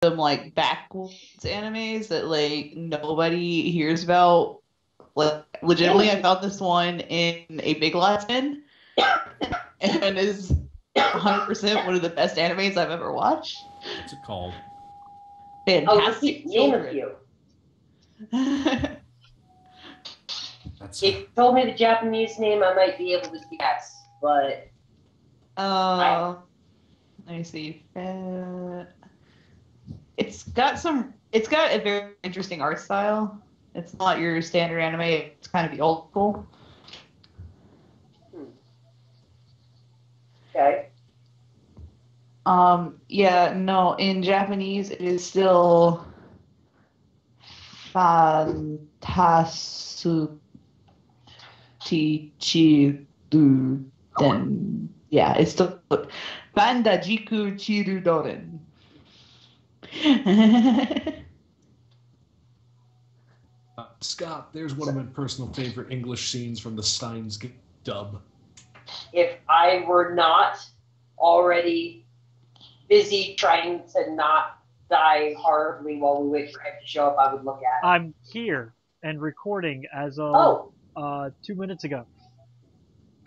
some like backwoods animes that like nobody hears about. Like legitimately, I found this one in a Big Lots bin, and is 100% one of the best animes I've ever watched. What's it called? Fantastic name a Children. few. That's If you told me the Japanese name, I might be able to guess, but let me see. It's got a very interesting art style. It's not your standard anime. It's kind of the old school. okay. Yeah, no, in Japanese it is still Fantasuchi Chiruden. Yeah, it's still Fandajiku Chirudoren. Scott, there's one of my personal favorite English scenes from the Steins Gate dub. If I were not already busy trying to not die horribly while we wait for him to show up, I would look at it. I'm here and recording as of 2 minutes ago.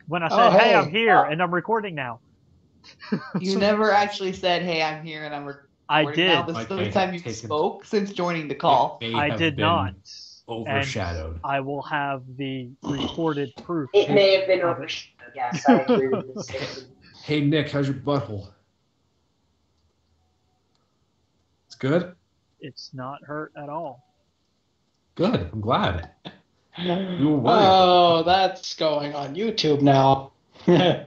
When I said, hey, I'm here and I'm recording now. You never actually said, hey, I'm here and I'm recording. I did. Now, this is the first time you spoke since joining the call. I did not. Overshadowed. And I will have the recorded proof. It may have been overshadowed, yes, I agree with this statement. Hey, Nick, how's your butthole? It's good? It's not hurt at all. Good, I'm glad. You were worried. Oh, that's going on YouTube now. Yeah,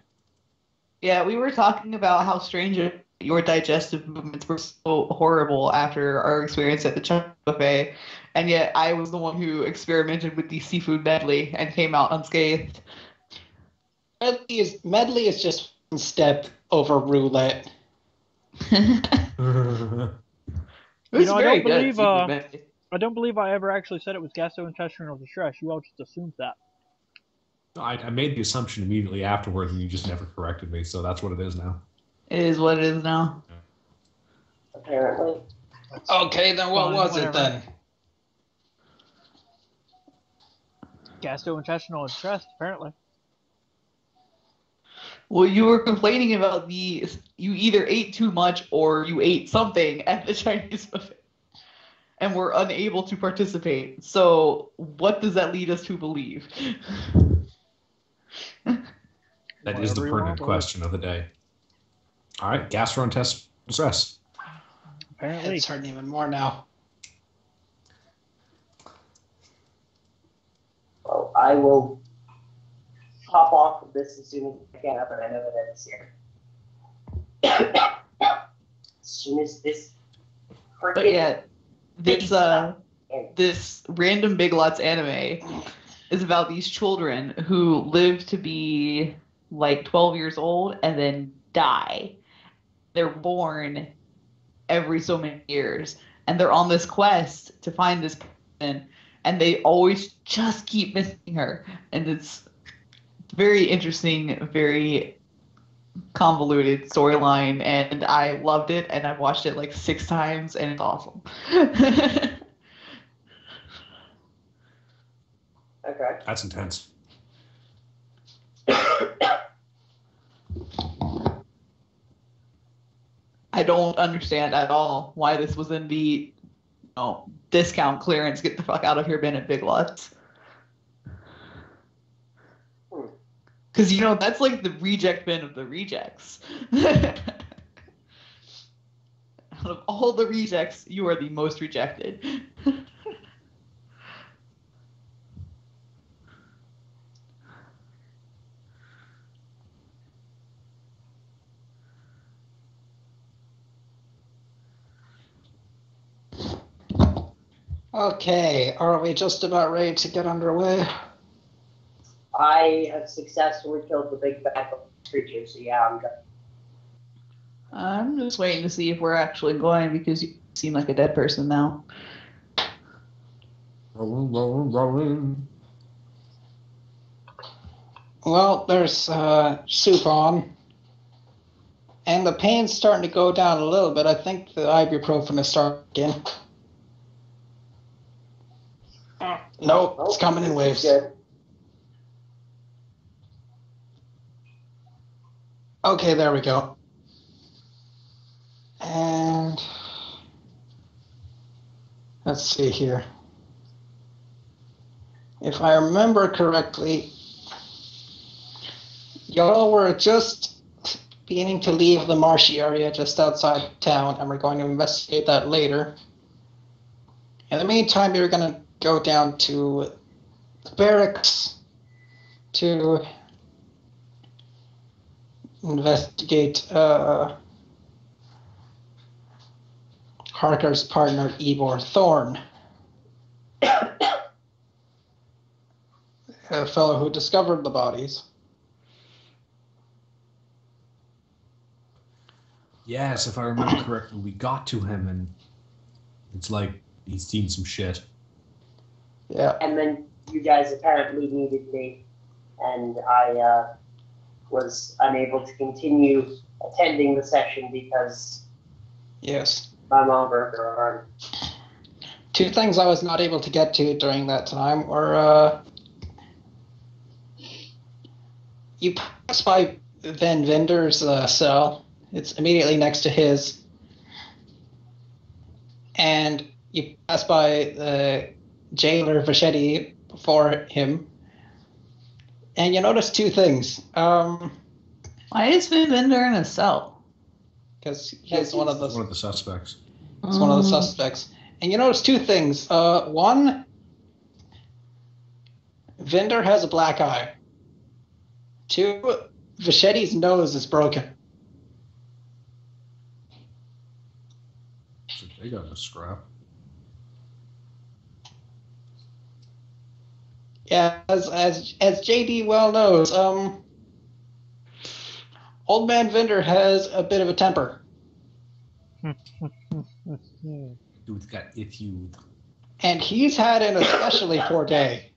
we were talking about how strange your digestive movements were so horrible after our experience at the China buffet, and yet I was the one who experimented with the seafood medley and came out unscathed. Medley is just one step over roulette. I don't believe I ever actually said it was gastrointestinal distress. You all just assumed that. I made the assumption immediately afterwards, and you just never corrected me, so that's what it is now. It is what it is now. Apparently. Okay, then what was it then? Gastrointestinal distress, apparently. Well, you were complaining about you either ate too much or you ate something at the Chinese buffet and were unable to participate. So what does that lead us to believe? That is the pertinent question of the day. All right, gastrointestinal stress. Apparently. It's hurting even more now. Well, I will hop off of this as soon as I can, but I know that it's here. As soon as this But yeah, this random Big Lots anime is about these children who live to be like 12 years old and then die. They're born every so many years, and they're on this quest to find this person, and they always just keep missing her. And it's very interesting, very convoluted storyline, and I loved it, and I've watched it like 6 times, and it's awesome. Okay. That's intense. I don't understand at all why this was in the discount clearance, get the fuck out of here bin at Big Lots. Because, that's like the reject bin of the rejects. Out of all the rejects, you are the most rejected. Okay, are we just about ready to get underway? I have successfully killed the big bad creature, so yeah, I'm good. I'm just waiting to see if we're actually going, because you seem like a dead person now. Rolling. Well, there's soup on. And the pain's starting to go down a little bit. I think the ibuprofen is starting again. Nope, it's coming in waves. Good. Okay, there we go. And let's see here. If I remember correctly, y'all were just beginning to leave the marshy area just outside town, and we're going to investigate that later. In the meantime, you're going to go down to the barracks to investigate Harker's partner, Ivor Thorne, a fellow who discovered the bodies. Yes, if I remember correctly, we got to him, and it's like he's seen some shit. Yeah. And then you guys apparently needed me, and I was unable to continue attending the session because Yes. my mom broke her arm. Two things I was not able to get to during that time were you pass by Van Vinder's cell. It's immediately next to his. And you pass by the jailer Vachetti before him. And you notice two things. Why is Van Bender in a cell? Because he's one of the suspects. He's one of the suspects. And you notice two things. One, Vinder has a black eye. Two, Vachetti's nose is broken. So they got a scrap. Yeah, as JD well knows, old man Vinder has a bit of a temper. Dude's got issue. And he's had an especially poor day.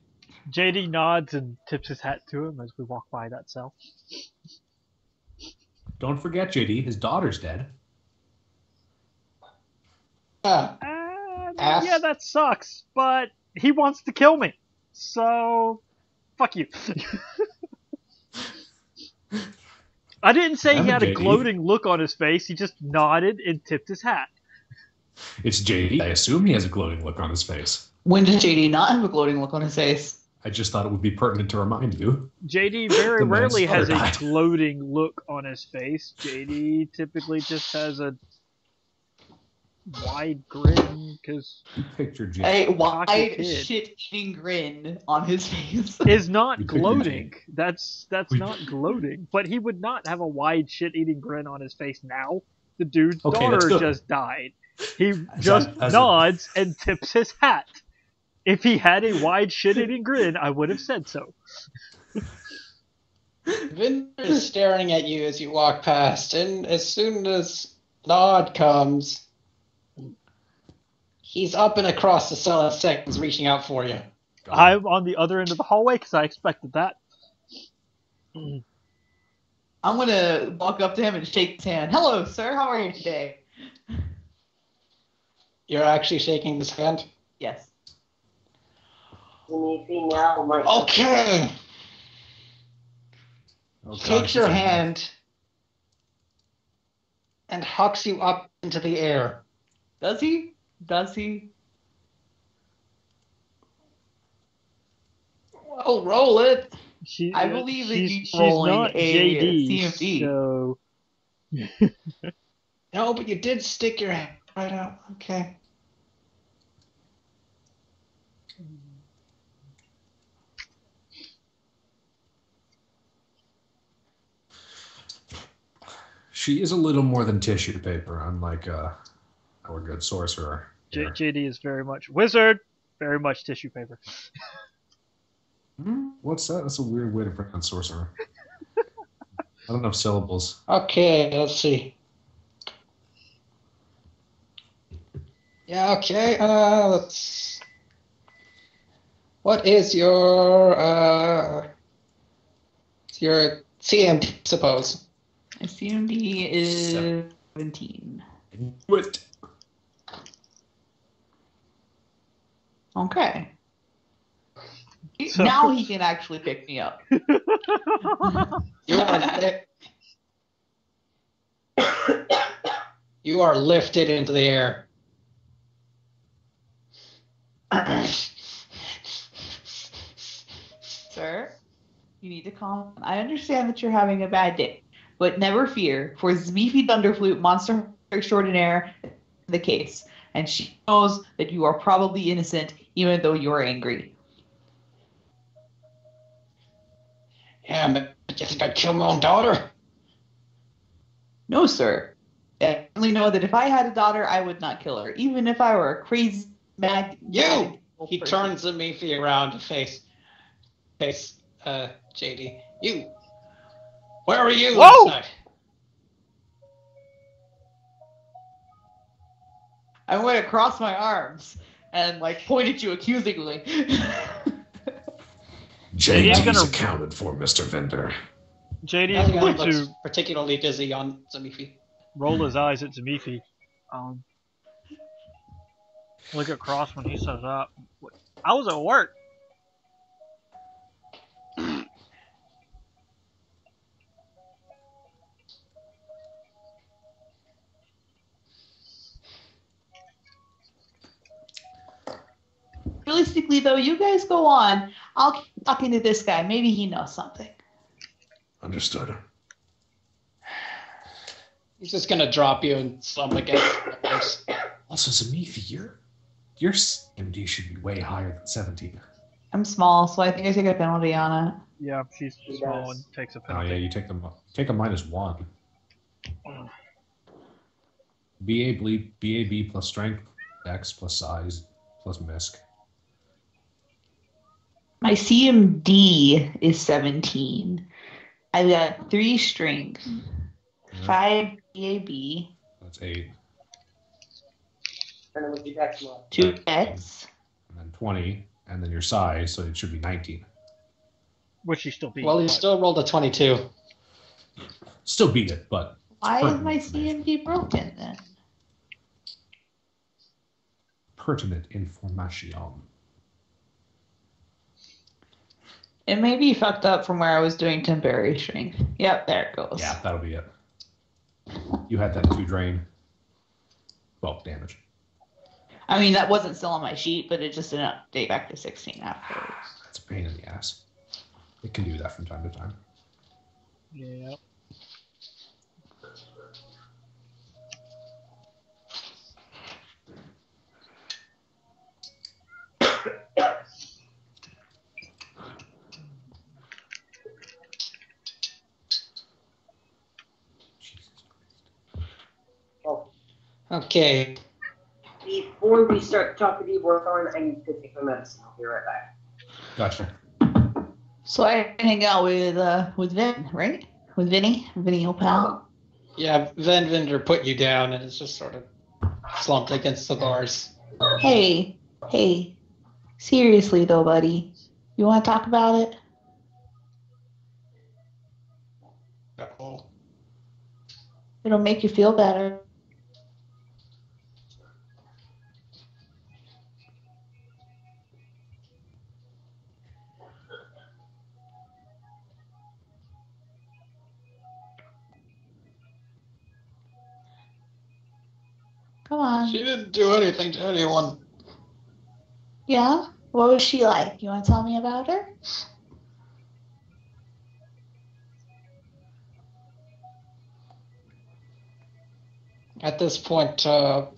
JD nods and tips his hat to him as we walk by that cell. Don't forget, JD, his daughter's dead. Yeah, that sucks, but he wants to kill me. So, fuck you. I didn't say he had a gloating look on his face. He just nodded and tipped his hat. It's JD. I assume he has a gloating look on his face. When did JD not have a gloating look on his face? I just thought it would be pertinent to remind you. JD very rarely has a gloating look on his face. JD typically just has a wide grin because a wide shit-eating grin on his face is not gloating. That's not gloating. But he would not have a wide shit-eating grin on his face now. The dude's daughter just died. He just nods and tips his hat. If he had a wide shit-eating grin, I would have said so. Vinder is staring at you as you walk past, and as soon as nod comes, he's up and across the cell in seconds, reaching out for you. I'm on the other end of the hallway because I expected that. I'm going to walk up to him and shake his hand. Hello, sir. How are you today? You're actually shaking his hand? Yes. Okay. He takes your hand and hucks you up into the air. Does he? Does he? Well, roll it. I believe that he's rolling a CMD. So... No, but you did stick your hand right out. Okay. She is a little more than tissue paper, unlike our good sorcerer. JD is very much wizard, very much tissue paper. What's that? That's a weird way to pronounce sorcerer. I don't know syllables. Okay, let's see. Yeah, okay. Let's. What is your CMD, suppose? My CMD is 17. What? Okay. So- Now he can actually pick me up. You are lifted into the air. Sir, you need to calm down. I understand that you're having a bad day, but never fear, for Zmifi Thunderflute, Monster Extraordinaire, the case, and she knows that you are probably innocent, even though you are angry. Yeah, but you think I'd kill my own daughter? No, sir. I only know that if I had a daughter, I would not kill her, even if I were a crazy, mad, You! He person. turns the Mifi around to face JD. You! Where were you last night? I went across my arms and pointed at you accusingly. JD's accounted for, Mr. Vendor. JD is going looks to particularly dizzy on Zamifi. roll his eyes at Zamifi. Look across when he says that. I was at work. Realistically, though, you guys go on. I'll keep talking to this guy. Maybe he knows something. Understood. He's just gonna drop you and slump against the horse. Also, Zamifi, your CMD should be way higher than 17. I'm small, so I think I take a penalty on it. Yeah, she's small and takes a Oh penalty. yeah, you take a -1. BAB plus strength, Dex plus size plus misc. My CMD is 17. I've got 3 strength, 5 BAB, That's 8. And then with your dex mod. 2 X. And then 20, and then your size, so it should be 19. Which he still beat. Well, he still rolled a 22. Still beat it, but Why is pertinent my information. CMD broken then? Pertinent information. It may be fucked up from where I was doing temporary strength. Yep, there it goes. Yeah, that'll be it. You had that 2 drain. Well, damage. I mean, that wasn't still on my sheet, but it just didn't update back to 16 afterwards. That's a pain in the ass. It can do that from time to time. Yeah. Oh, Okay. before we start talking to you, Warthorn, I need to take my medicine. I'll be right back. Gotcha. So I hang out with Vin, right? With Vinny Opal. Yeah, Van Vinder put you down and it's just sort of slumped against the bars. Hey, seriously though, buddy, you want to talk about it? Uh-oh. It'll make you feel better. Come on. She didn't do anything to anyone. Yeah? What was she like? You want to tell me about her? At this point, Van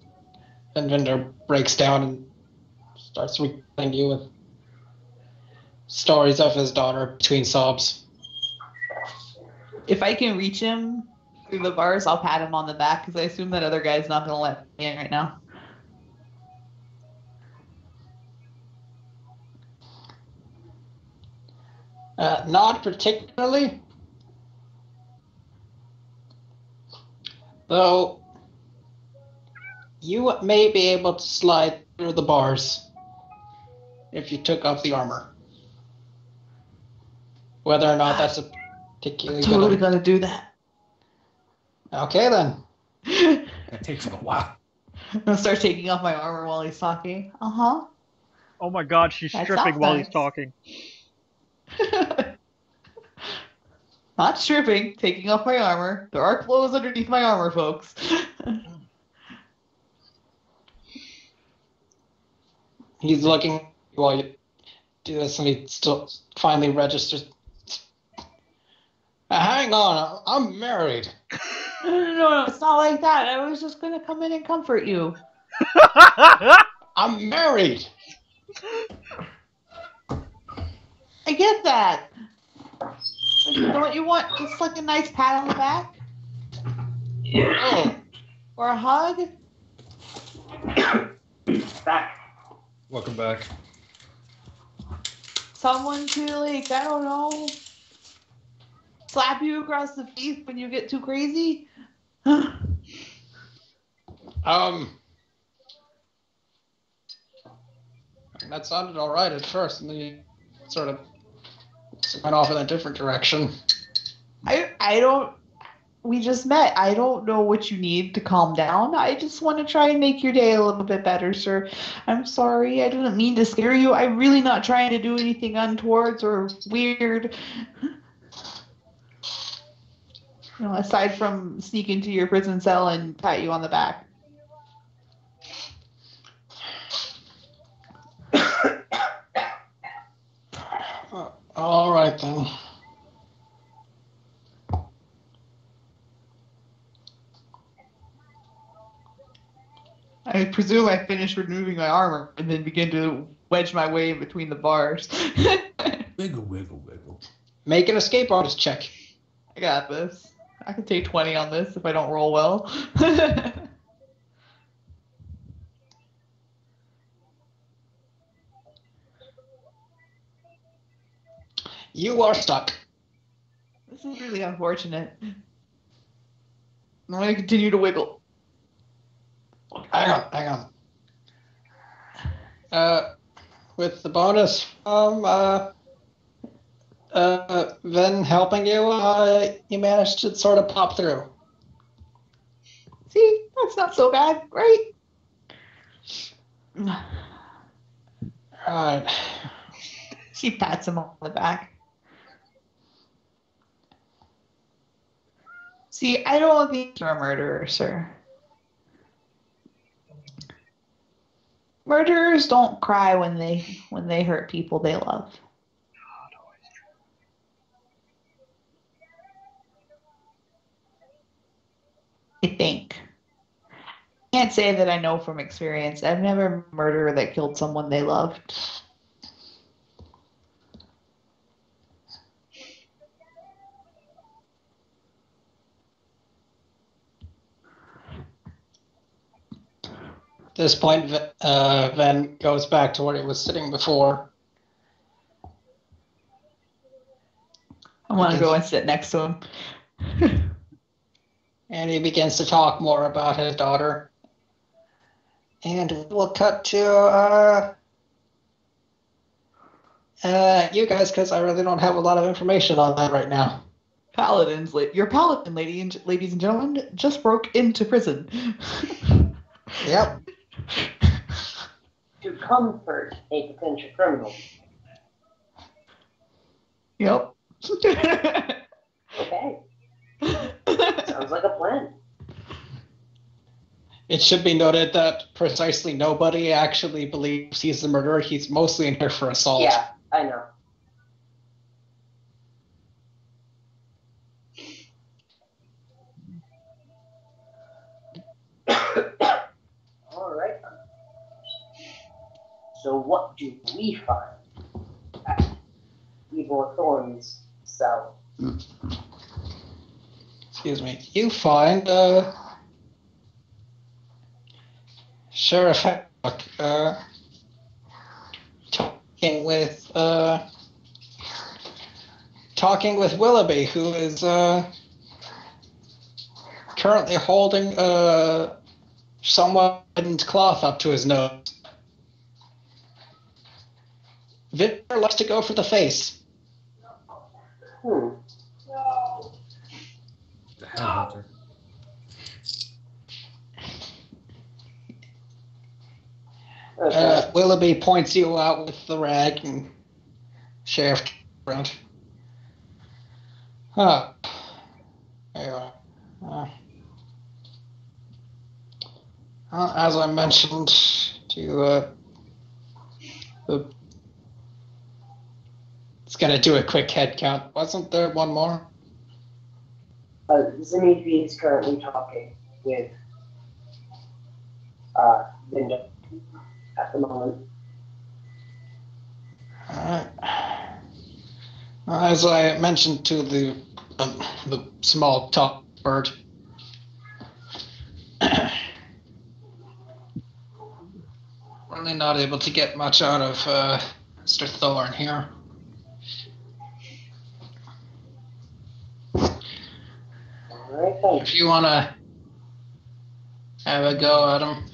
Vinder breaks down and starts regaling you with stories of his daughter between sobs. If I can reach him through the bars, I'll pat him on the back because I assume that other guy's not going to let me in right now. Not particularly. Though, you may be able to slide through the bars if you took off the armor. Whether or not that's a particularly Totally good idea. going to do that. Okay, then. That takes a while. I'm gonna start taking off my armor while he's talking. Uh-huh. Oh my god, she's That stripping sounds while nice. he's talking. Not stripping, taking off my armor. There are clothes underneath my armor, folks. He's looking while you do this, and he still finally registers. Hang on, I'm married. No, it's not like that. I was just gonna come in and comfort you. I'm married. I get that. Don't you want just like a nice pat on the back? Oh, Or a hug? Back. Welcome back. Someone to, like, I don't know, slap you across the face when you get too crazy? that sounded all right at first, and then you sort of went off in a different direction. I don't. We just met. I don't know what you need to calm down. I just want to try and make your day a little bit better, sir. I'm sorry. I didn't mean to scare you. I'm really not trying to do anything untoward or weird. You know, aside from sneak into your prison cell and pat you on the back. All right, then. I presume I finished removing my armor and then begin to wedge my way in between the bars. Wiggle, wiggle, wiggle. Make an escape artist check. I got this. I can take 20 on this if I don't roll well. You are stuck. This is really unfortunate. I'm going to continue to wiggle. Hang on. With the bonus from Ven helping you, you managed to sort of pop through. See, that's not so bad. Great. Alright. She pats him on the back. See, I don't think you're a murderer, sir. Murderers don't cry when they hurt people they love. I think. Can't say that I know from experience. I've never been a murderer that killed someone they loved. At this point, Ven goes back to where he was sitting before. I want to go and sit next to him. And he begins to talk more about his daughter. And we'll cut to you guys, because I really don't have a lot of information on that right now. Paladins, your paladin, ladies and gentlemen, just broke into prison. Yep. To comfort a potential criminal. Yep. Okay. Sounds like a plan. It should be noted that precisely nobody actually believes he's the murderer. He's mostly in here for assault. Yeah, I know. All right. So what do we find at Evil Thorn's cell? Excuse me. You find Sheriff Haddock talking with Willoughby, who is currently holding someone's cloth up to his nose. Victor likes to go for the face. The hell, Hunter? Willoughby points you out with the rag and Sheriff around. There you are. As I mentioned to it's going to do a quick head count. Wasn't there one more? Zenithia is currently talking with Linda at the moment. Alright. As I mentioned to the small top bird, really not able to get much out of Mr. Thorne here. If you want to have a go at him,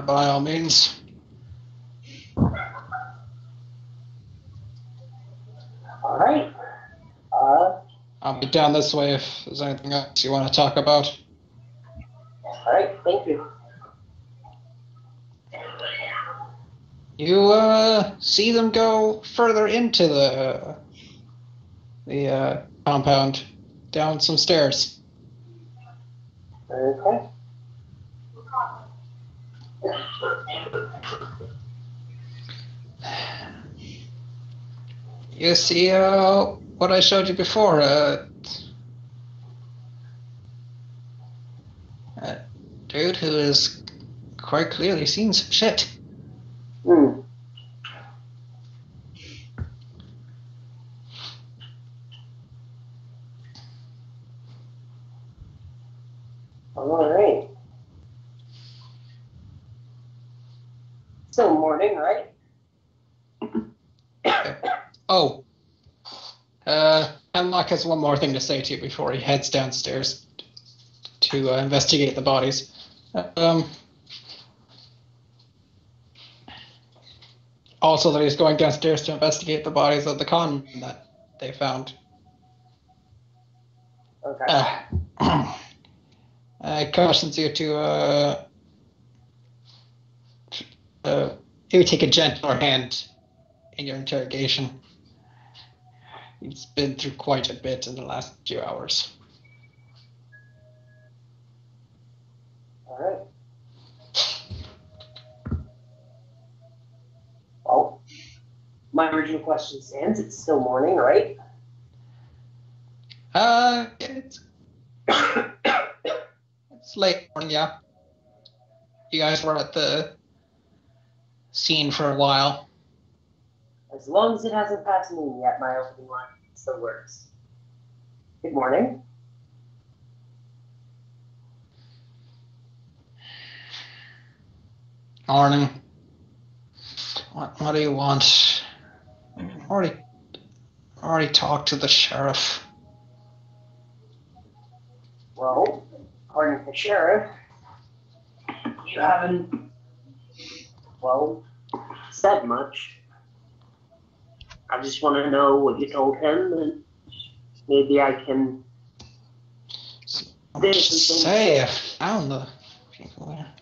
by all means. All right. I'll be down this way if there's anything else you want to talk about. All right, thank you. You see them go further into the compound, down some stairs. Okay. You see what I showed you before. A dude who is quite clearly seen some shit. All right. Still morning, right? Oh. Hemlock has one more thing to say to you before he heads downstairs to investigate the bodies. Also that he's going downstairs to investigate the bodies of the con that they found. Okay. Cautions you to maybe take a gentler hand in your interrogation. He's been through quite a bit in the last few hours. All right. Well, my original question stands. It's still morning, right? It's late morning, yeah. You guys were at the scene for a while. As long as it hasn't passed noon yet, my opening line still works. Good morning. Morning. What do you want? Already talked to the sheriff. Well, according to the sheriff, you haven't, said much. I just want to know what you told him, and maybe I can say I found the people there.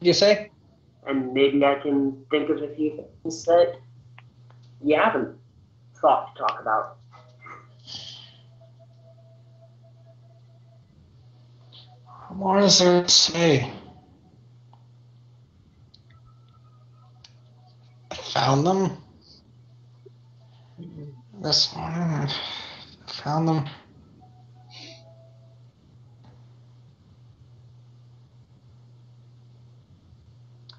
You say? And maybe I can think of a few things that you haven't thought to talk about. What is there to say? I found them this morning. I found them.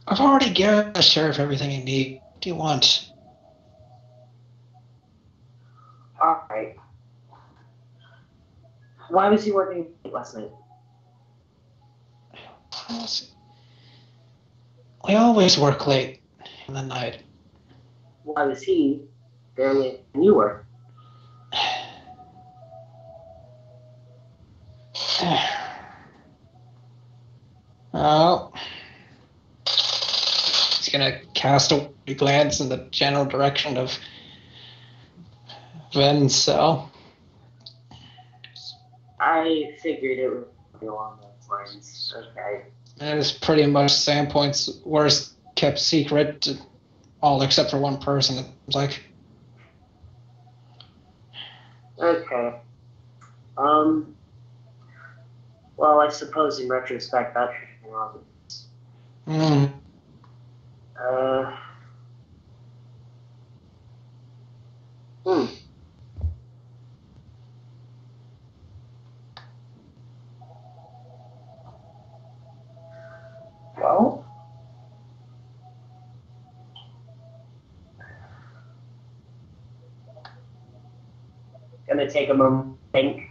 I've already given the sheriff everything he needs. What do you want? All right. Why was he working late last night? We always work late in the night. Why was he there late when you were? Oh. He's gonna cast a glance in the general direction of Ven's cell. I figured it would be along those lines. Okay. It is pretty much Sandpoint's worst kept secret, all except for one person, it seems like. Okay. Well, I suppose in retrospect that should have been obvious. Mm. Well, gonna take a moment to think.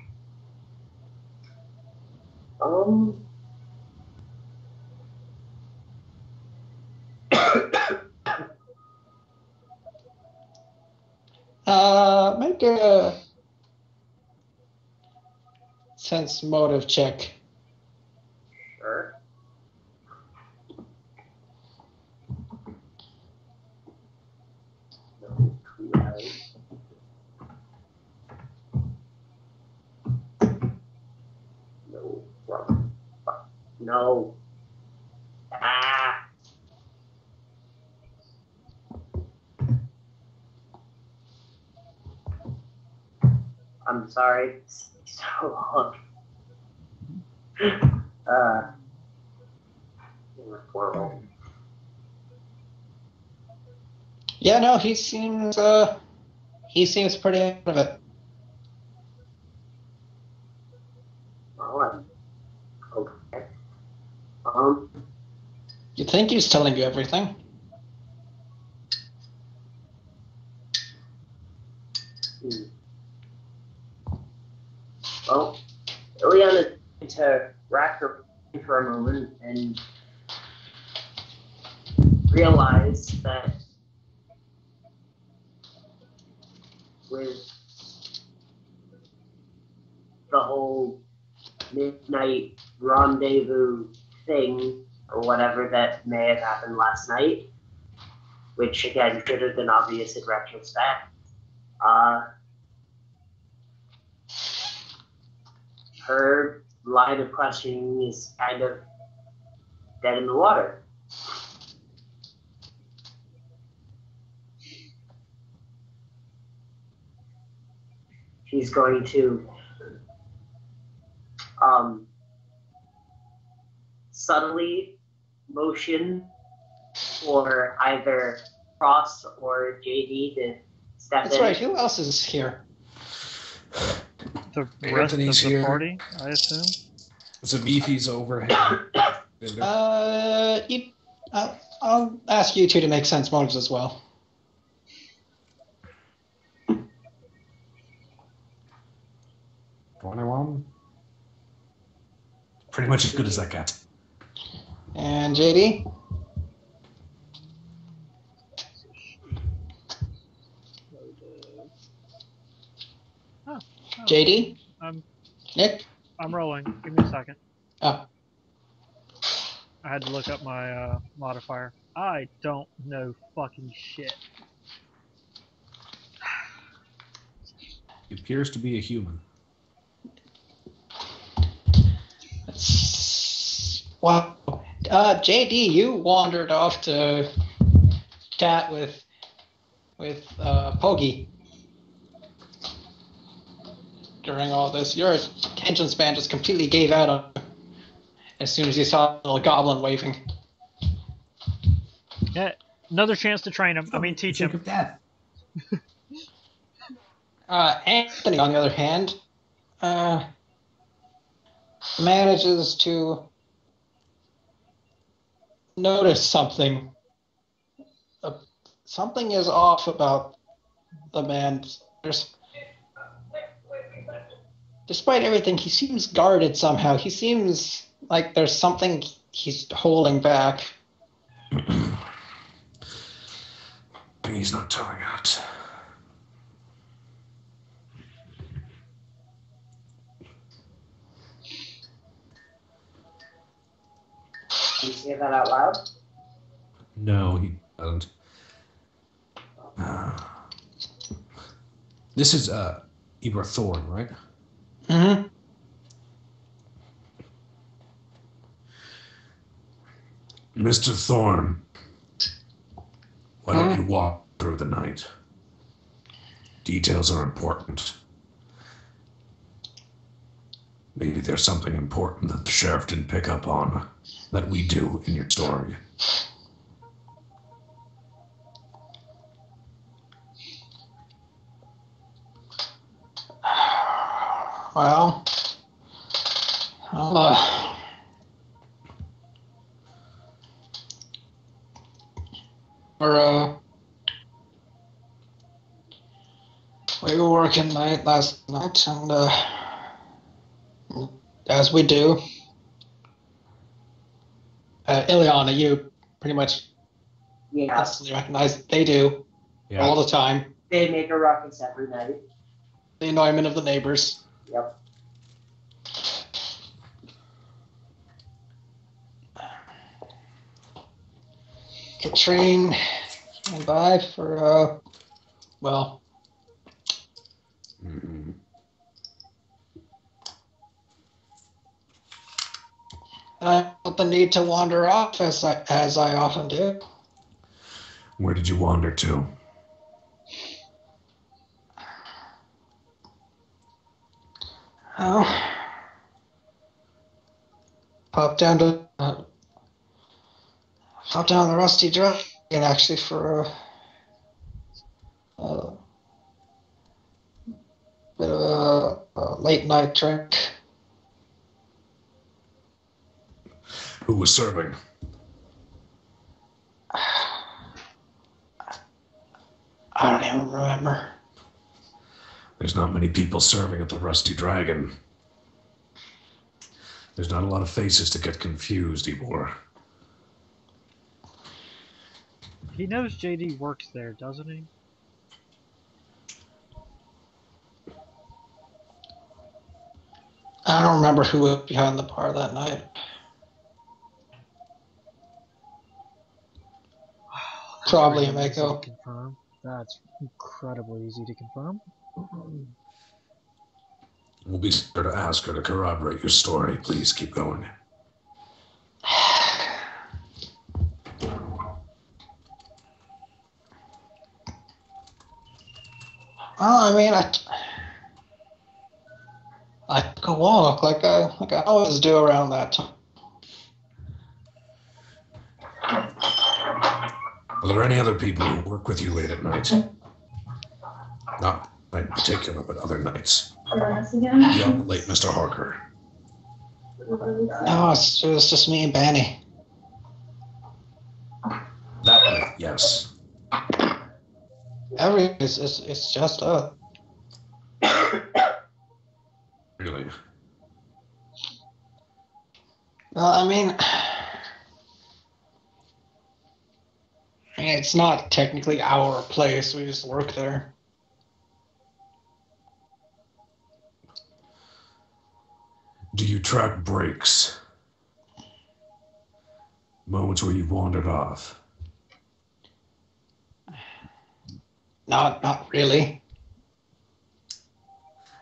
Make a sense motive check. Sure. No. Ah. I'm sorry. It's so long. Horrible. Yeah, no, he seems pretty out of it. Well, okay. You think he's telling you everything? Well, Ileana to rack her brain for a moment and realize that with the whole midnight rendezvous thing or whatever that may have happened last night, which again should have been obvious in retrospect, her line of questioning is kind of dead in the water. She's going to subtly motion for either Frost or JD to step That's in. right. Who else is here? The rest of the here. party, I assume. Zavifi's overhead. I'll ask you two to make sense motives as well. Pretty much as good as that gets. And JD? JD? Nick? I'm rolling. Give me a second. Oh. I had to look up my modifier. I don't know fucking shit. He appears to be a human. Wow. JD, you wandered off to chat with Poggy during all this. Your attention span just completely gave out on you as soon as you saw the little goblin waving. Yeah, another chance to train him. Teach him. Of that. Anthony, on the other hand, manages to notice something. Something is off about the man. Despite everything, he seems guarded somehow. He seems like there's something he's holding back. But he's not telling us. Can you say that out loud? No, he doesn't. This is Ibra Thorn, right? Mm-hmm. Mr. Thorne, why don't you walk through the night? Details are important. Maybe there's something important that the sheriff didn't pick up on that we do in your story. Well, we were working late last night, and as we do, Ileana, you pretty much instantly recognize they do all the time. They make a ruckus every night. The annoyment of the neighbors. Yep. Katrine came by for, I felt the need to wander off, as I often do. Where did you wander to? Oh, popped down the Rusty Dragon, actually, for a bit of a late night drink. Who was serving? I don't even remember. There's not many people serving at the Rusty Dragon. There's not a lot of faces to get confused, Ivor. He knows JD works there, doesn't he? I don't remember who was behind the bar that night. Probably a Mako. Confirm. That's incredibly easy to confirm. We'll be sure to ask her to corroborate your story. Please keep going. Well, I mean, I took a walk like I always do around that time. Are there any other people who work with you late at night? Not in particular, but other nights. Young, late Mr. Harker. No, it was just me and Banny. That night, yes. It's just us. Really? Well, I mean, it's not technically our place. We just work there. Do you track breaks? Moments where you've wandered off? Not really.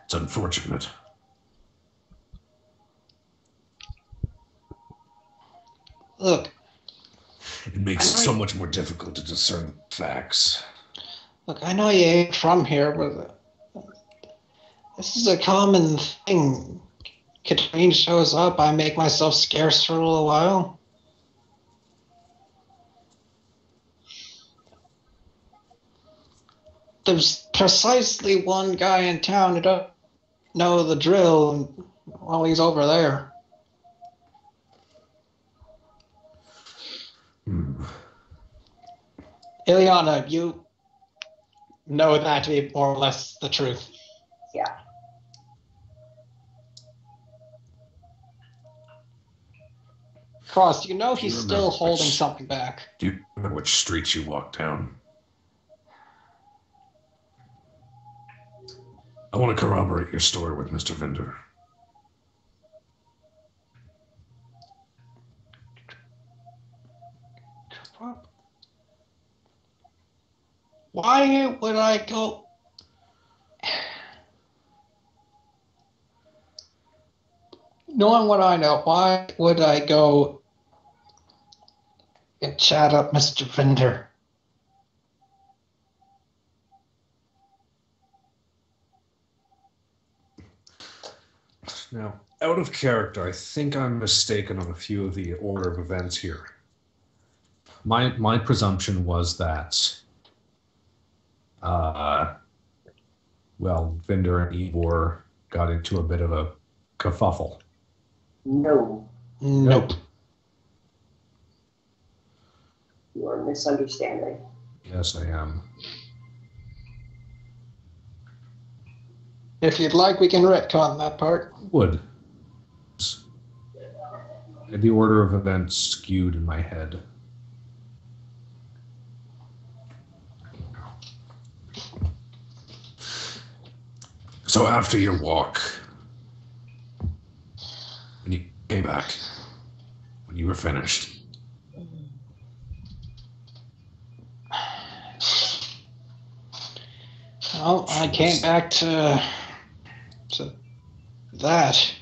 It's unfortunate. Look. It makes it so much more difficult to discern facts. Look, I know you ain't from here, but this is a common thing. Katrine shows up, I make myself scarce for a little while. There's precisely one guy in town who don't know the drill while he's over there. Ileana, you know that to be more or less the truth. Yeah. Cross, you know he's still holding something back. Do you remember which streets you walked down? I want to corroborate your story with Mr. Vinder. Why would I go? Knowing what I know, why would I go can chat up Mr. Vendor. Now, out of character, I think I'm mistaken on a few of the order of events here. My presumption was that, Vinder and Ivor got into a bit of a kerfuffle. No. Nope. You are misunderstanding. Yes, I am. If you'd like, we can retcon that part. Would. The order of events skewed in my head. So after your walk, when you came back, when you were finished, well, I came back to that.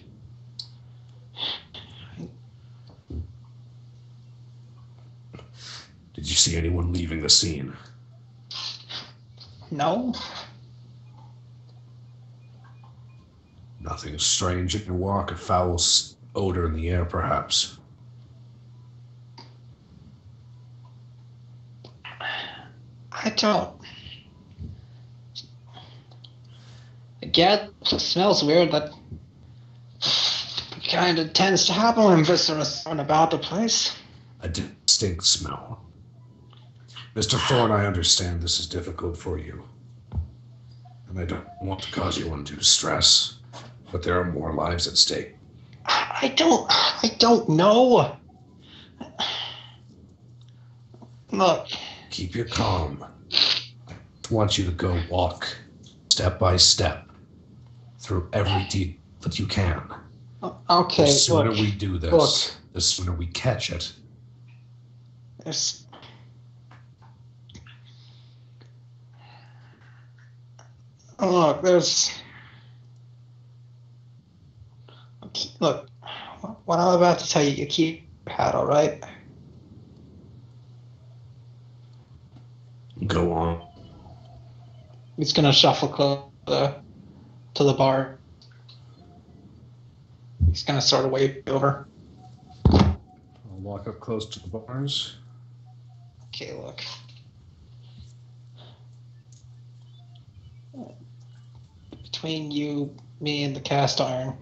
did you see anyone leaving the scene? No. Nothing strange in your walk, a foul odor in the air, perhaps. I don't. Again, it smells weird, but it kind of tends to happen when visitors run about the place. A distinct smell. Mr. Thorne, I understand this is difficult for you. And I don't want to cause you undue stress, but there are more lives at stake. I don't know. Look. Keep your calm. I want you to go walk, step by step, through every deed that you can. Okay, The sooner look, we do this, look. the sooner we catch it. Look, what I'm about to tell you, you keep your hat, all right? Go on. He's gonna shuffle close to the bar. He's gonna sort of wave over. I'll walk up close to the bars. Okay, look. Between you, me, and the cast iron.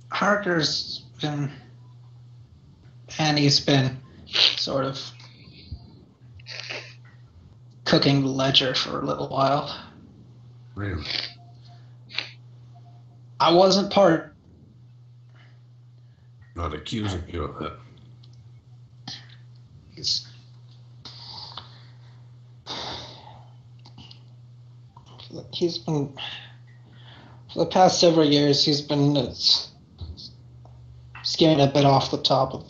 Harker's been, and he's been sort of cooking the ledger for a little while. Really? I wasn't part. Not accusing you of it. He's been, for the past several years, he's been skimming a bit off the top of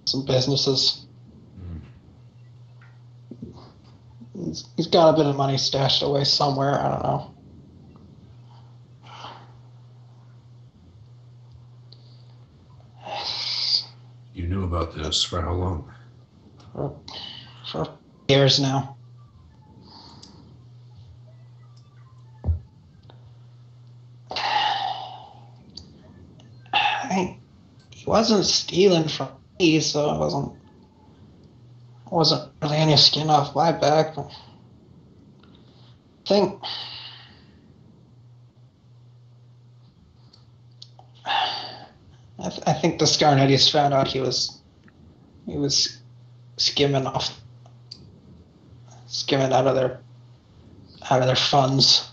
some businesses. He's got a bit of money stashed away somewhere. I don't know. You knew about this for how long? For years now. He wasn't stealing from me, so I wasn't really any skin off my back. But I think the Scarnettis found out he was skimming out of their funds.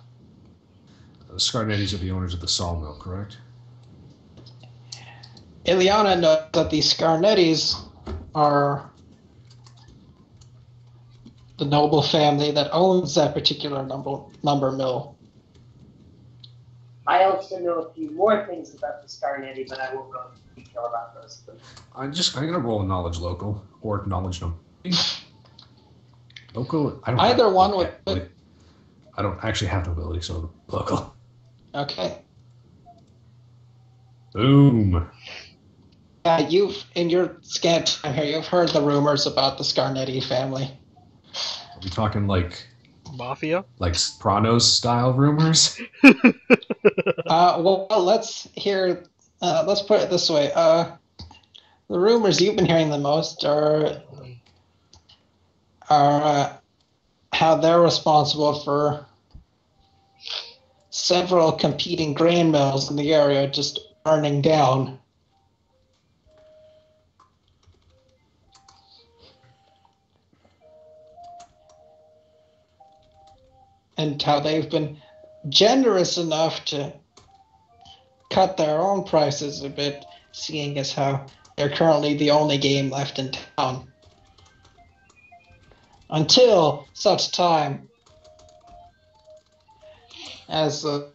The Scarnettis are the owners of the sawmill, correct? Ileana knows that the Scarnettis are the noble family that owns that particular lumber mill. I also know a few more things about the Scarnetti, but I won't go into detail about those. I'm gonna roll a knowledge local or knowledge number. Local. I don't. Either one would. I don't actually have nobility, so local. Okay. Boom. You've, in your scant time here, you've heard the rumors about the Scarnetti family. Are we talking like Mafia? like Sopranos style rumors? Well, let's hear. Let's put it this way. The rumors you've been hearing the most are how they're responsible for several competing grain mills in the area just burning down. And how they've been generous enough to cut their own prices a bit, seeing as how they're currently the only game left in town. Until such time as the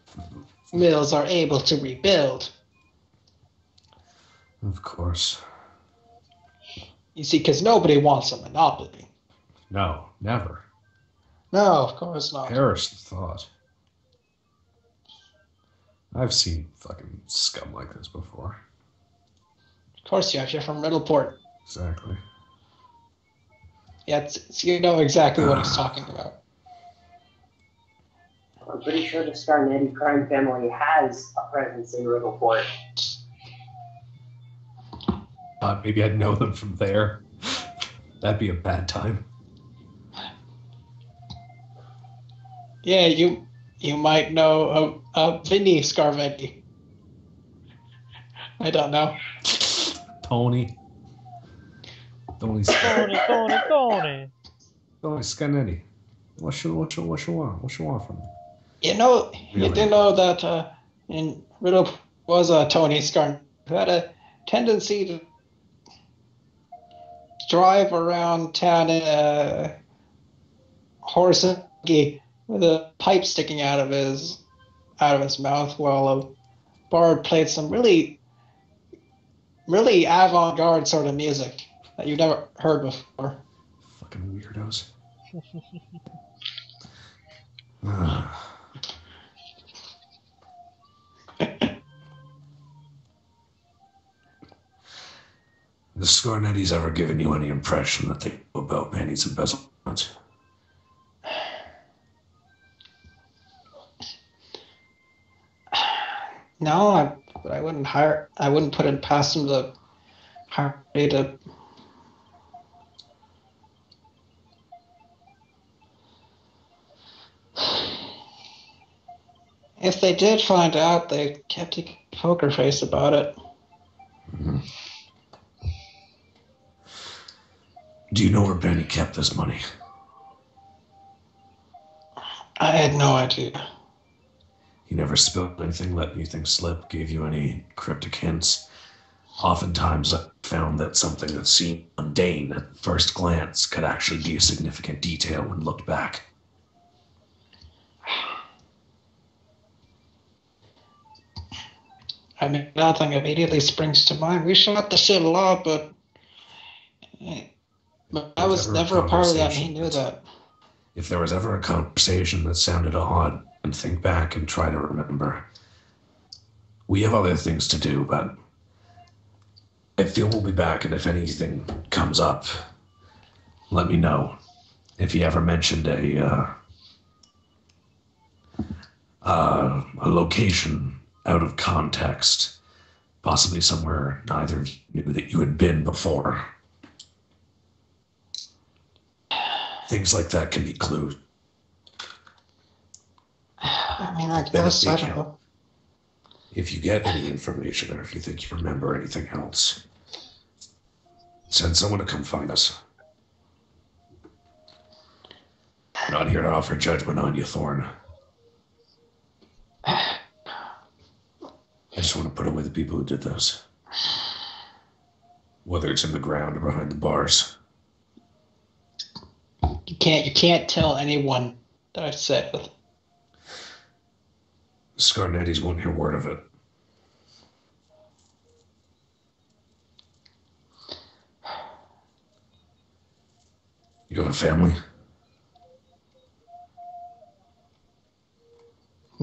mills are able to rebuild. Of course. You see, because nobody wants a monopoly. No, never. No, of course not. Perish the thought. I've seen fucking scum like this before. Of course you have. You're from Middleport. Exactly. Yeah, so you know exactly what he's talking about. I'm pretty sure the Scarnetti crime family has a presence in Riddleport. Maybe I'd know them from there. That'd be a bad time. Yeah, you might know Vinny Scarvetti. I don't know. Tony. Tony Scanetti. What you want? What you want from me? You know, Really? you do know that in Riddle was Tony Scarn who had a tendency to drive around town in a horse and buggy with a pipe sticking out of his mouth while a bard played some really avant-garde sort of music that you've never heard before. Fucking weirdos. The Scarnettis ever given you any impression that they know about pennies embezzlement? No, but I wouldn't put it past him to hire me to. If they did find out, they kept a poker face about it. Mm-hmm. Do you know where Benny kept this money? I had no idea. He never spilled anything, let anything slip, gave you any cryptic hints. Oftentimes, I found that something that seemed mundane at first glance could actually be a significant detail when looked back. I mean, nothing immediately springs to mind. We shot the shit a lot, but I was never a part of that, and he knew that. If there was ever a conversation that sounded odd, and think back and try to remember, we have other things to do, but I feel we'll be back, and if anything comes up, let me know. If he ever mentioned a location out of context, possibly somewhere neither of you knew that you had been before. Things like that can be clues. I mean, I guess, I don't know. If you get any information or if you think you remember anything else, send someone to come find us. I'm not here to offer judgment on you, Thorn. I just want to put away the people who did this. Whether it's in the ground or behind the bars. You can't tell anyone that I've said with. Scarnettis won't hear word of it. You have a family?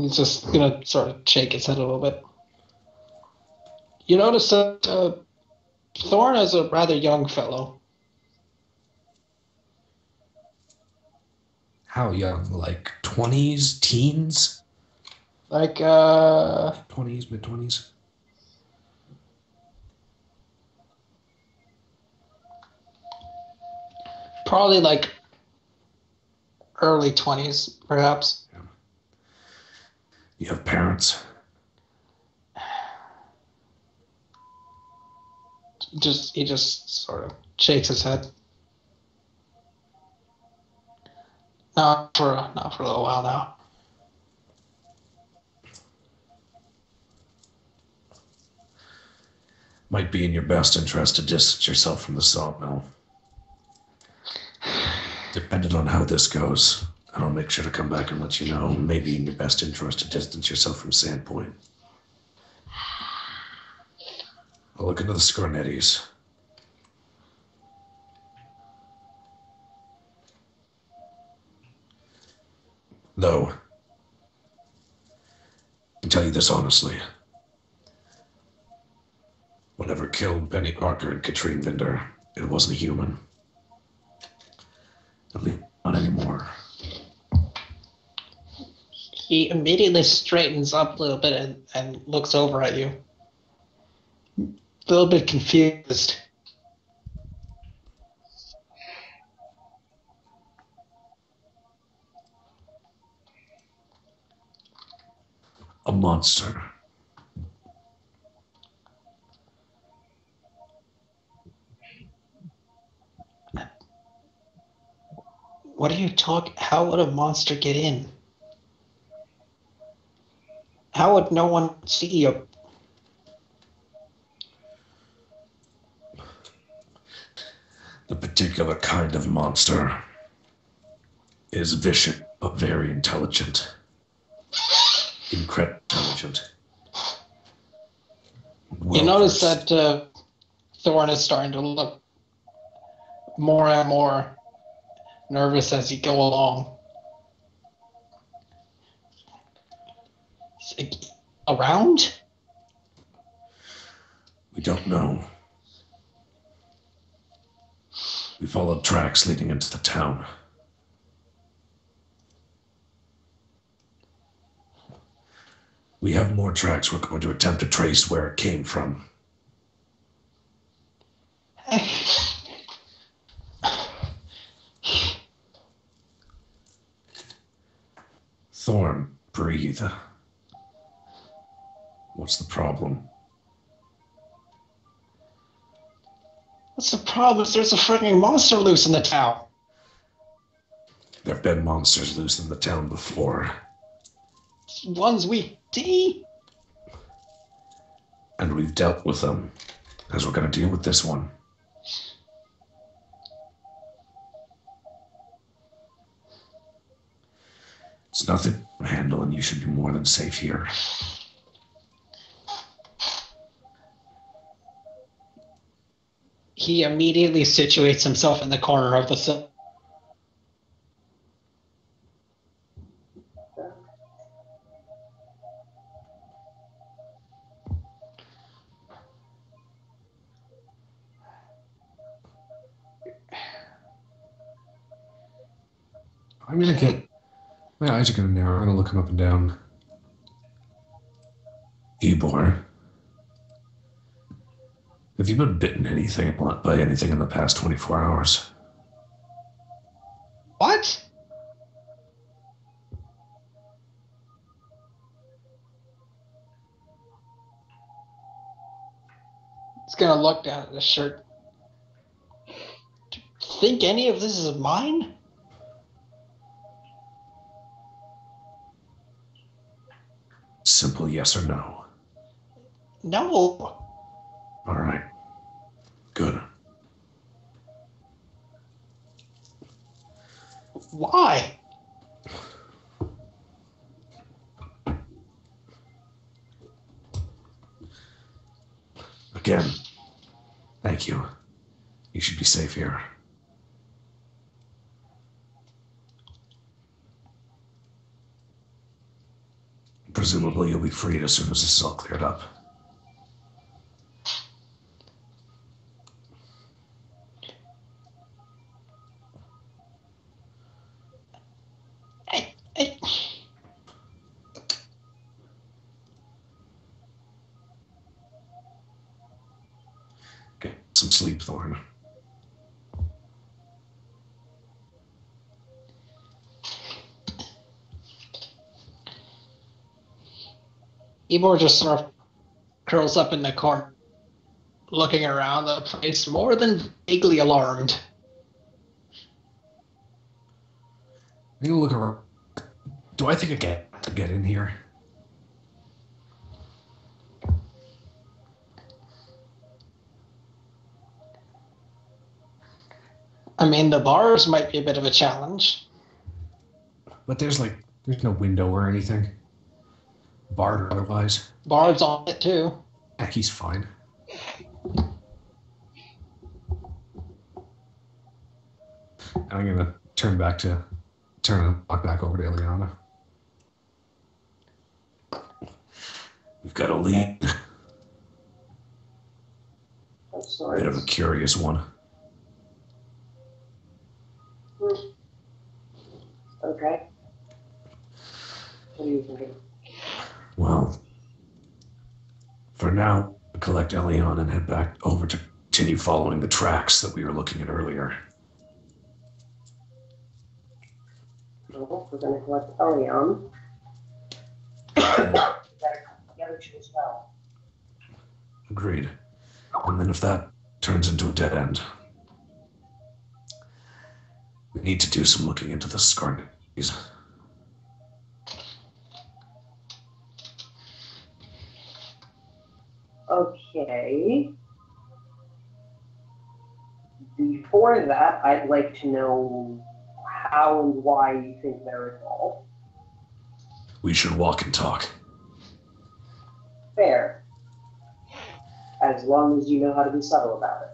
He's just gonna sort of shake his head a little bit. You notice that Thorn is a rather young fellow. How young? Like 20s, teens? Like, 20s, mid-20s? probably like early 20s, perhaps. Yeah. You have parents? He just sort of shakes his head. Not for a little while now. Might be in your best interest to distance yourself from the sawmill. Depending on how this goes, and I'll make sure to come back and let you know. Maybe in your best interest to distance yourself from Sandpoint. I'll look into the Scornettis. Though, I can tell you this honestly. Whatever killed Benny Parker and Katrine Vinder, it wasn't a human. At least not anymore. He immediately straightens up a little bit and looks over at you. A little bit confused. A monster. What are you talking? How would a monster get in? How would no one see you? The particular kind of monster is vicious but very intelligent. Incredibly intelligent. You notice that Thorn is starting to look more and more nervous as you go along. Around? We don't know. We followed tracks leading into the town. We have more tracks we're going to attempt to trace where it came from. Thorn, breathe. What's the problem? What's the problem? There's a freaking monster loose in the town. There have been monsters loose in the town before. Ones we see. And we've dealt with them, as we're going to deal with this one. It's nothing to handle, and you should be more than safe here. He immediately situates himself in the corner of the cell. I'm going to get... My eyes are going to narrow. I'm going to look him up and down. Ebor. Have you been bitten by anything in the past 24 hours? What? He's gonna look down at the shirt. Do you think any of this is mine? Simple yes or no. No. All right. Good. Why? Again, thank you. You should be safe here. presumably you'll be freed as soon as this is all cleared up. Get some sleep, Thorn. Ybor just sort of curls up in the corner, looking around the place, more than vaguely alarmed. I'm gonna look around. Do I think I get in here? I mean, the bars might be a bit of a challenge. But there's no window or anything. Barred or otherwise. Bard's on it too. He's fine. I'm gonna walk back over to Ileana. We've got a lead. I'm sorry. Bit of a curious one. Okay. What are you thinking? Well, for now, collect Elion and head back over to continue following the tracks that we were looking at earlier. Well, we're going to collect Elion. Better come together too as well. Agreed. And then if that turns into a dead end, we need to do some looking into the Scarnies. Okay. Before that, I'd like to know how and why you think they're involved. We should walk and talk. Fair. As long as you know how to be subtle about it.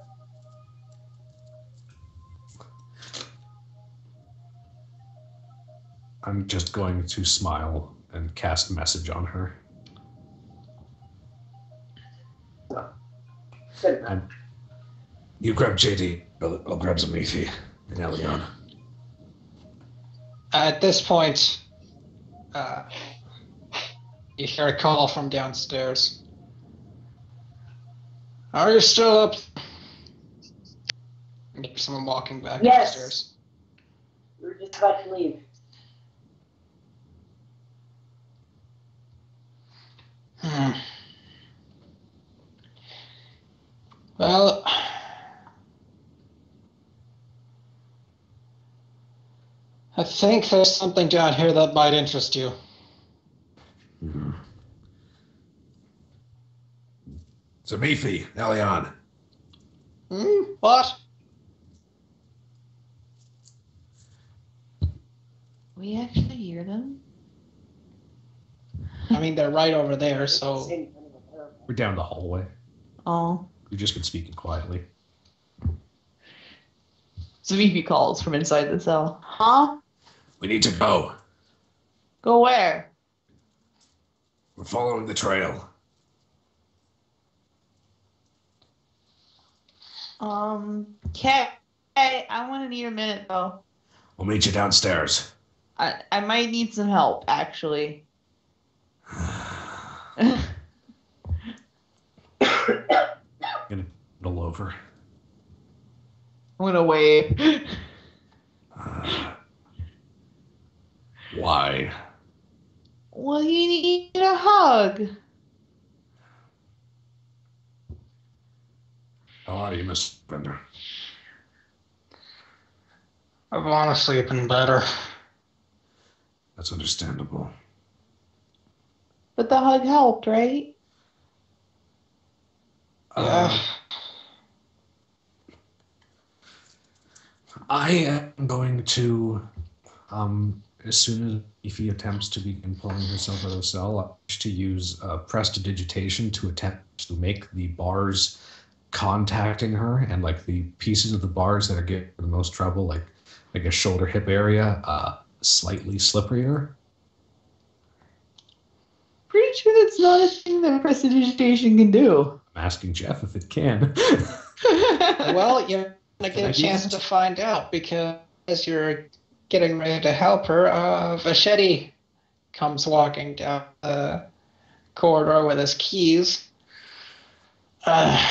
I'm just going to smile and cast a message on her. Good enough. You grab JD, I'll grab some Mithi and Elion. At this point, you hear a call from downstairs. Are you still up? There's someone walking back upstairs. We were just about to leave. Well, I think there's something down here that might interest you. Mm-hmm. So Mithi, Elion. What? We actually hear them? I mean, they're right over there, so... We're down the hallway. Oh. We've just been speaking quietly. Zamifi calls from inside the cell. Huh? We need to go. Go where? We're following the trail. Okay. I want to need a minute, though. We'll meet you downstairs. I might need some help, actually. Gonna roll over. I'm gonna wave. Why? Well, you need a hug. How are you, Miss Bender? I've honestly been better. That's understandable. But the hug helped, right? Yeah. I am going to, as soon as Ify attempts to begin pulling herself out of the cell, I wish to use prestidigitation to attempt to make the bars contacting her and like the pieces of the bars that are giving her the most trouble, like a shoulder hip area, slightly slipperier. sure that's not a thing that prestidigitation can do. I'm asking Jeff if it can. Well, you're going to get a chance to find out because as you're getting ready to help her, Vachetti comes walking down the corridor with his keys. Let's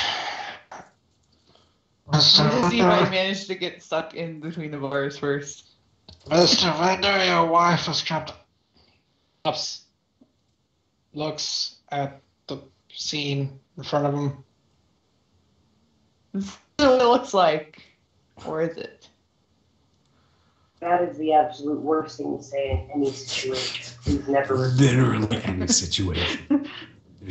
see if I manage to get stuck in between the bars first. Mr. Vendor, your wife has kept ups. Looks at the scene in front of him. This is what it looks like. Or is it? That is the absolute worst thing to say in any situation. Please never Literally any situation.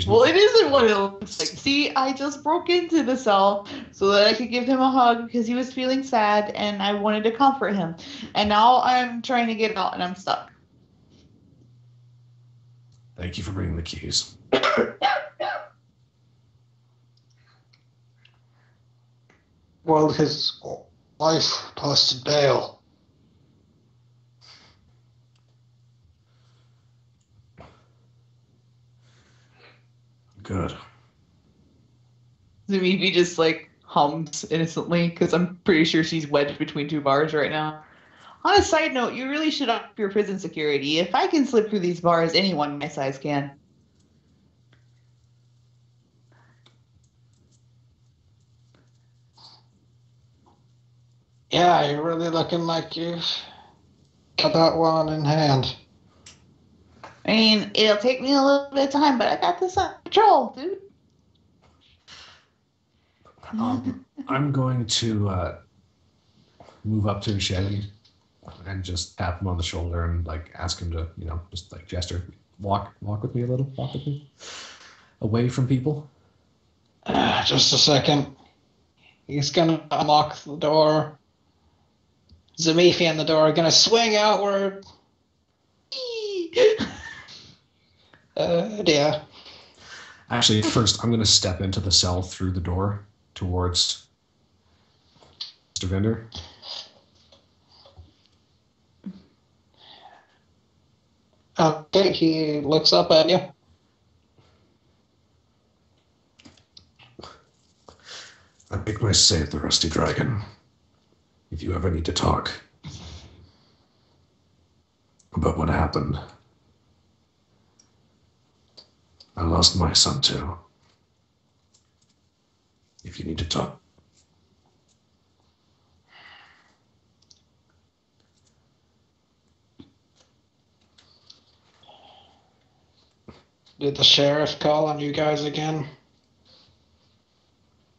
Well, it isn't what it looks like. See, I just broke into the cell so that I could give him a hug because he was feeling sad and I wanted to comfort him. And now I'm trying to get out and I'm stuck. Thank you for bringing the keys. Well, his wife posted bail. Good. Zumifi just like hums innocently because I'm pretty sure she's wedged between two bars right now. On a side note, you really should up your prison security. If I can slip through these bars, anyone my size can. Yeah, you're really looking like you've got that one in hand. I mean, it'll take me a little bit of time, but I got this under control, dude. I'm going to move up to Shelly and just tap him on the shoulder and like ask him to, just like gesture, walk with me a little, walk with me away from people. Just a second. He's gonna unlock the door. Zamifi and the door are gonna swing outward. Yeah. Actually, first I'm going to step into the cell through the door towards Mr. Vendor. Okay, he looks up at you. I make my say at the Rusty Dragon. If you ever need to talk about what happened, I lost my son too. If you need to talk. Did the sheriff call on you guys again?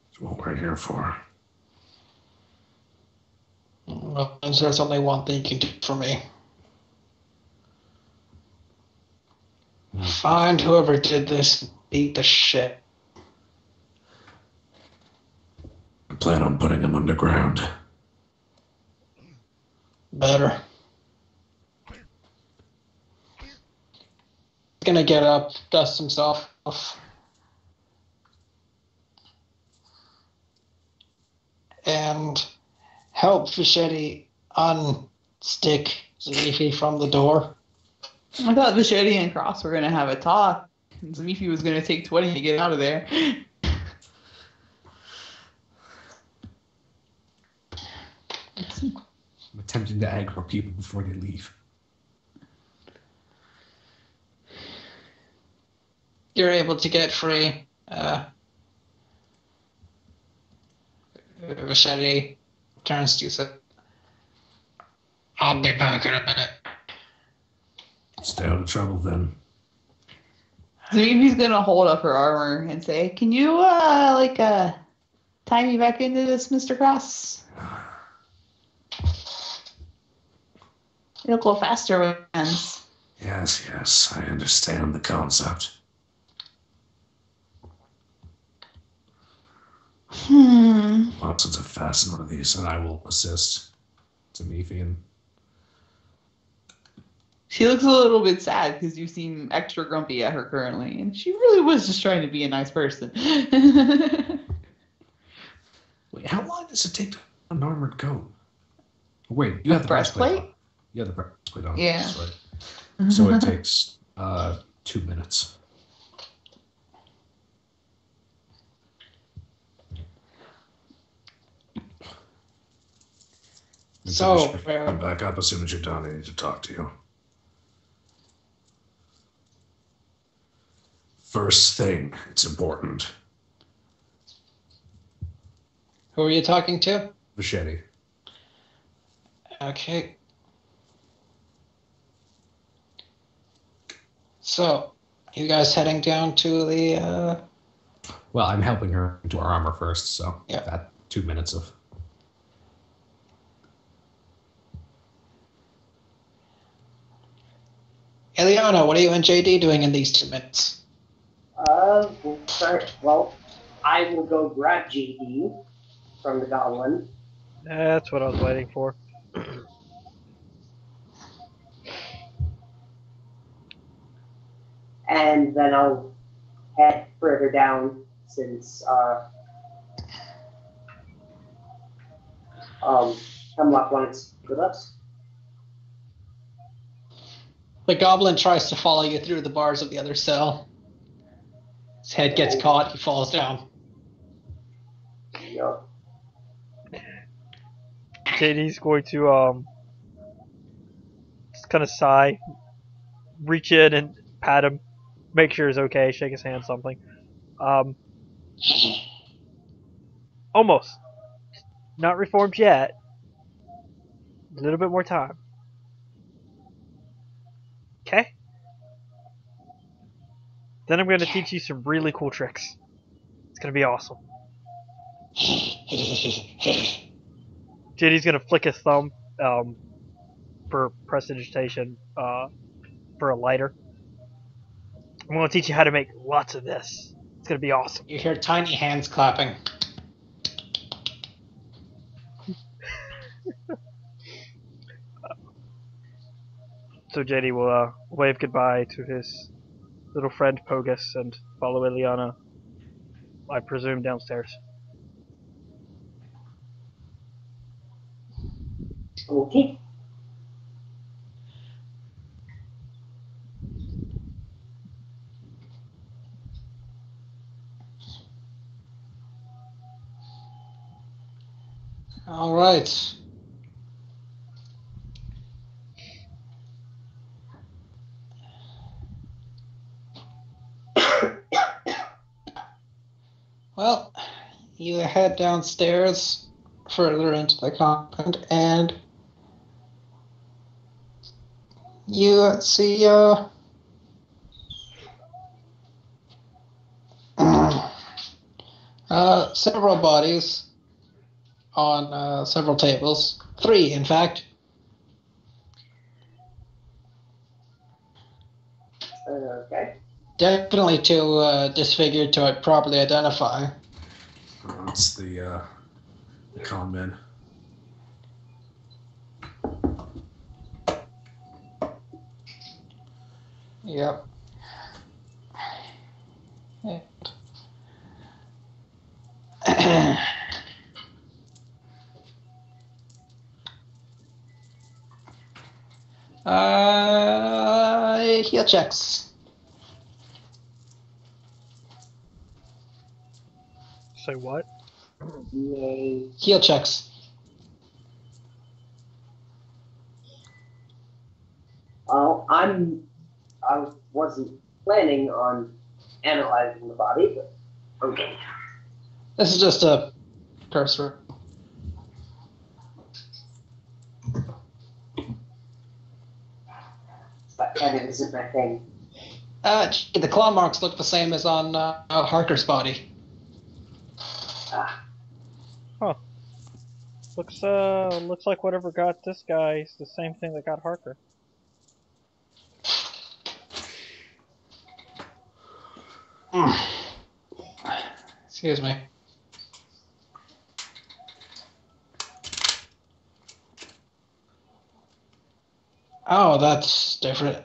That's what we're here for. Well, there's only one thing you can do for me. Find whoever did this, beat the shit. I plan on putting him underground. Better. He's gonna get up, dust himself off. And help Fischetti unstick Zamifi from the door. I thought Vachetti and Cross were going to have a talk. And Zamifi was going to take 20 to get out of there. I'm attempting to aggro people before they leave. You're able to get free. Vachetti turns to you and says, I'll be back in a minute. Stay out of trouble then. Zamifi's going to hold up her armor and say, can you, tie me back into this, Mr. Cross? It'll go faster with hands. Yes, I understand the concept. Lots of fasten one of these, and I will assist Zamifi. And she looks a little bit sad because you seem extra grumpy at her currently, and she really was just trying to be a nice person. Wait, how long does it take to an armored coat? Wait, you have the breastplate? On. You have the breastplate on. Yeah. That's right. So it takes 2 minutes. So, come back up as soon as you're done. I need to talk to you. First thing, it's important. who are you talking to? Machete. Okay. So, you guys heading down to the, Well, I'm helping her into her armor first, so Yeah. that 2 minutes of... Eliana, what are you and JD doing in these 2 minutes? We'll start. Well, I will go grab JD from the goblin. That's what I was waiting for. And then I'll head further down since Hemlock wants with us. The goblin tries to follow you through the bars of the other cell. His head gets caught, he falls down. Yep. JD's going to just kind of sigh, reach in and pat him, make sure he's okay, shake his hand, something. Almost. Not reformed yet. A little bit more time. Okay? Then I'm going to teach you some really cool tricks. It's going to be awesome. JD's going to flick his thumb for prestidigitation for a lighter. I'm going to teach you how to make lots of this. It's going to be awesome. You hear tiny hands clapping. So JD will wave goodbye to his little friend Pogus and follow Ileana, I presume, downstairs. Okay. All right. Well, you head downstairs further into the compound and you see several bodies on several tables. 3, in fact. Okay. Definitely too disfigured to properly identify. That's the con men. Yep. Heal checks. Say what? Yay. Heal checks. I wasn't planning on analyzing the body, but okay. This is just a cursory. That kind of isn't my thing. The claw marks look the same as on Harker's body. Looks like whatever got this guy is the same thing that got Harker. Excuse me. Oh, that's different.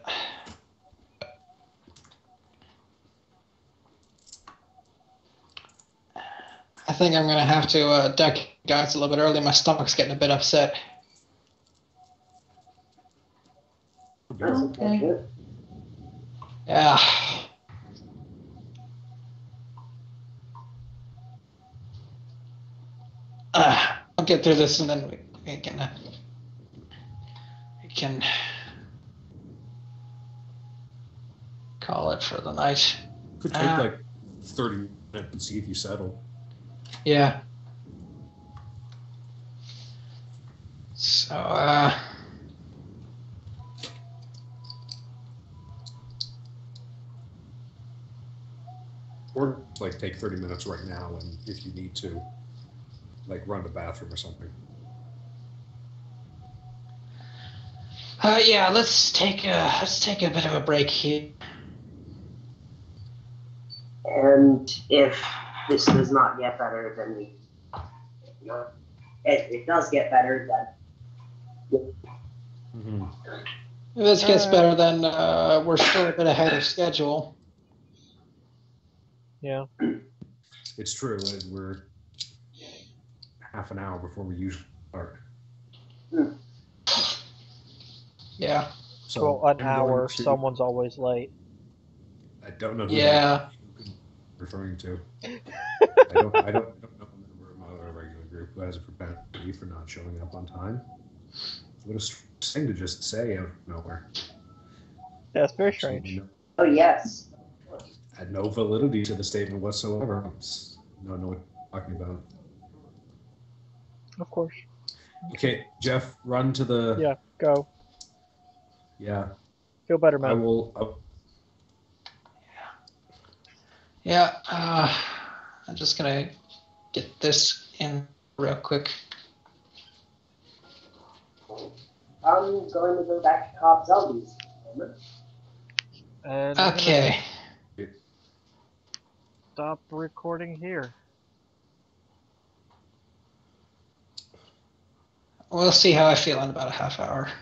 I think I'm gonna have to duck guys a little bit early. My stomach's getting a bit upset. That's unfortunate. Yeah. I'll get through this and then we can can call it for the night. Could take like 30 minutes and see if you settle. Yeah. So, Or like take 30 minutes right now, and if you need to, like run to the bathroom or something. yeah, let's take a bit of a break here. And if this does not get better, then we, if it does get better, then Mm-hmm. If this gets better, then we're still a bit ahead of schedule. Yeah. It's true. We're half an hour before we usually start. Yeah. So Well, an I'm hour. going to- Someone's always late. I don't know who Yeah. you're referring to. I don't know a member of my other regular group who has a propensity for not showing up on time. What a strange thing to just say out of nowhere. That's very Absolutely strange. oh yes, Had no validity to the statement whatsoever. No, what I'm talking about. Of course. Okay, Jeff, run to the. Yeah, go. Yeah. Feel better, I man. will. Yeah. I'm just gonna get this in real quick. I'm going to go back to Cobb Zombies. And I'm Okay. gonna stop recording here. We'll see how I feel in about a half hour.